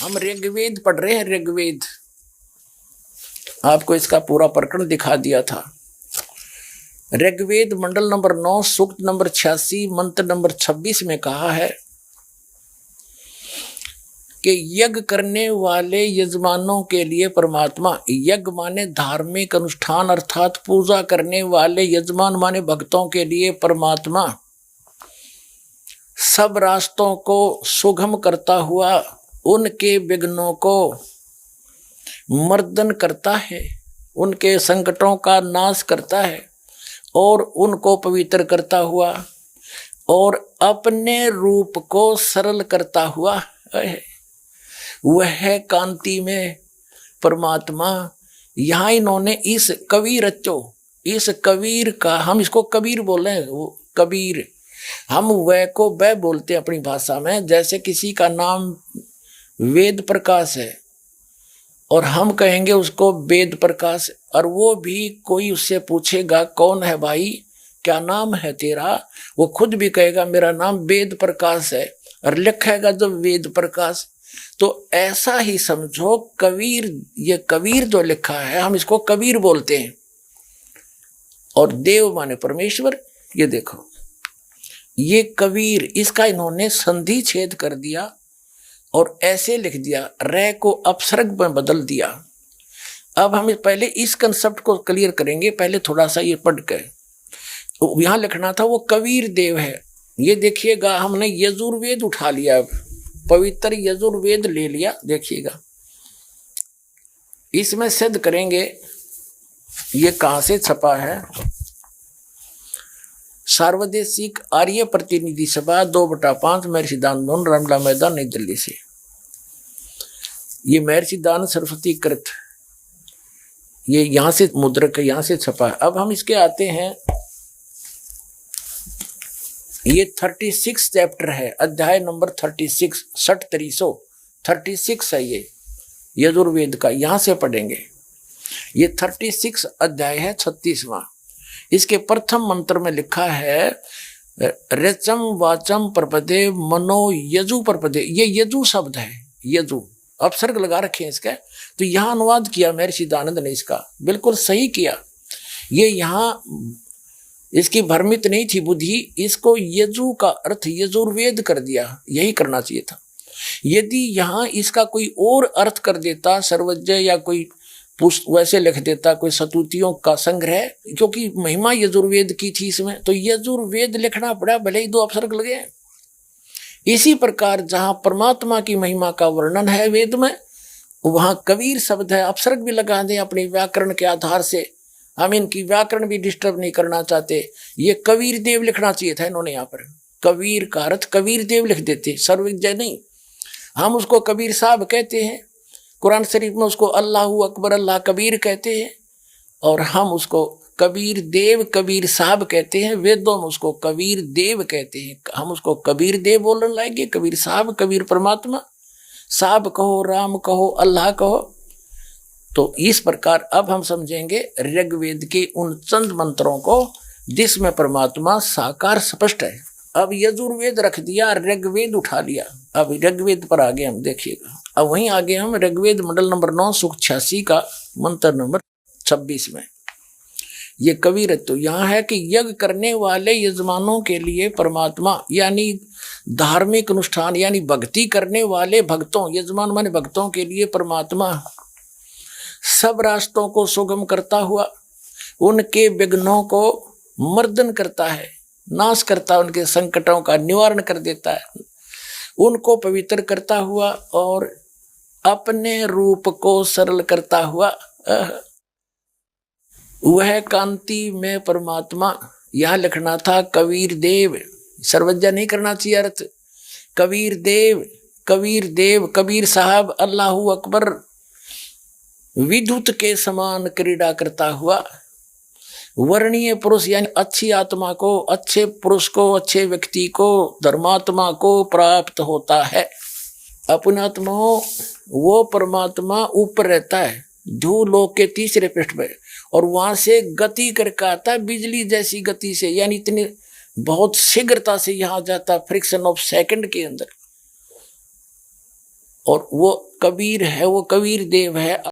हम ऋग्वेद पढ़ रहे हैं। ऋग्वेद आपको इसका पूरा प्रकरण दिखा दिया था। ऋग्वेद मंडल नंबर 9 सूक्त नंबर 86 मंत्र नंबर 26 में कहा है कि यज्ञ करने वाले यजमानों के लिए परमात्मा, यज्ञ माने धार्मिक अनुष्ठान अर्थात पूजा करने वाले यजमान माने भक्तों के लिए परमात्मा सब रास्तों को सुगम करता हुआ उनके विघ्नों को मर्दन करता है, उनके संकटों का नाश करता है और उनको पवित्र करता हुआ और अपने रूप को सरल करता हुआ है। वह कांति में परमात्मा। यहाँ इन्होंने इस कबीर रचो, इस कबीर का, हम इसको कबीर बोले, वो कबीर, हम वह को वह बोलते हैं अपनी भाषा में। जैसे किसी का नाम वेद प्रकाश है और हम कहेंगे उसको वेद प्रकाश, और वो भी कोई उससे पूछेगा कौन है भाई, क्या नाम है तेरा, वो खुद भी कहेगा मेरा नाम वेद प्रकाश है और लिखेगा जो वेद प्रकाश। तो ऐसा ही समझो कबीर, ये कबीर जो लिखा है हम इसको कबीर बोलते हैं। और देव माने परमेश्वर। ये देखो ये कबीर, इसका इन्होंने संधि छेद कर दिया और ऐसे लिख दिया, रे को अपसर्ग में बदल दिया। अब हम पहले इस कंसेप्ट को क्लियर करेंगे, पहले थोड़ा सा ये पढ़ के। यहां लिखना था वो कबीर देव है। ये देखिएगा हमने यजुर्वेद उठा लिया, अब पवित्र यजुर्वेद ले लिया। देखिएगा इसमें सिद्ध करेंगे ये कहां से छपा है। सार्वदेशिक आर्य प्रतिनिधि सभा 2/5 महर्षि दानंद रामला मैदान नई दिल्ली से। ये महर्षि दान सरस्वती कृत, ये यहां से मुद्रक यहां से छपा है। अब हम इसके आते हैं, ये 36 चैप्टर है, अध्याय नंबर 36 36 है ये यजुर्वेद का, यहां से पढ़ेंगे। ये 36 अध्याय है, 36वां। इसके प्रथम मंत्र में लिखा है रचम वाचम प्रपदे मनो यजु प्रपदे। ये यजु शब्द है, यजु अपसर्ग लगा रखे हैं इसका। तो यहाँ अनुवाद किया महर्षि दानंद ने, इसका बिल्कुल सही किया। ये यहाँ इसकी भ्रमित नहीं थी बुद्धि, इसको यजु का अर्थ यजुर्वेद कर दिया, यही करना चाहिए था। यदि यहाँ इसका कोई और अर्थ कर देता, सर्वज्ञ या कोई वैसे लिख देता, कोई सतुतियों का संग्रह, क्योंकि महिमा यजुर्वेद की थी इसमें, तो यजुर्वेद लिखना पड़ा, भले ही 2 अपसर्ग लगे। इसी प्रकार जहां परमात्मा की महिमा का वर्णन है वेद में, वहां कबीर शब्द है, अपसर्ग भी लगा दें अपनी व्याकरण के आधार से। हम इनकी व्याकरण भी डिस्टर्ब नहीं करना चाहते। ये कबीर देव लिखना चाहिए था इन्होंने, यहाँ पर कबीर का अर्थ कबीर देव लिख देते, सर्वज्ञ नहीं। हम उसको कबीर साहब कहते हैं, कुरान शरीफ में उसको अल्लाहू अकबर अल्लाह कबीर कहते हैं, और हम उसको कबीर देव कबीर साहब कहते हैं। वेदों में उसको कबीर देव कहते हैं, हम उसको कबीर देव बोलने लाएंगे। कबीर साहब, कबीर परमात्मा, साहब कहो, राम कहो, अल्लाह कहो। तो इस प्रकार अब हम समझेंगे ऋग्वेद के उन चंद मंत्रों को जिसमें परमात्मा साकार स्पष्ट है। अब यजुर्वेद रख दिया, ऋग्वेद उठा लिया। अब ऋग्वेद पर आगे हम देखिएगा। अब वहीं आगे हम ऋग्वेद मंडल नंबर 9 सूक्त 86 का मंत्र नंबर 26 में ये कबीर तो यहाँ है कि यज्ञ करने वाले यजमानों के लिए परमात्मा, यानी धार्मिक अनुष्ठान यानी भक्ति करने वाले भक्तों, यजमान माने भक्तों के लिए परमात्मा सब रास्तों को सुगम करता हुआ उनके विघ्नों को मर्दन करता है, नाश करता है, उनके संकटों का निवारण कर देता है, उनको पवित्र करता हुआ और अपने रूप को सरल करता हुआ वह कांति में परमात्मा। यह लिखना था कबीर देव, सर्वज्ञ नहीं करना चाहिए अर्थ। कबीर देव, कबीर देव, कबीर साहब, अल्लाहू अकबर, विद्युत के समान क्रीड़ा करता हुआ वर्णीय पुरुष यानी अच्छी आत्मा को, अच्छे पुरुष को, अच्छे व्यक्ति को, धर्मात्मा को प्राप्त होता है। अपने आत्मा वो परमात्मा ऊपर रहता है ध्रुवलोक के 3रे पृष्ठ पे, और वहां से गति करके आता है बिजली जैसी गति से, यानी इतनी बहुत शीघ्रता से यहाँ जाता, फ्रिक्शन ऑफ सेकंड के अंदर। और वो कबीर है, वो कबीर देव है।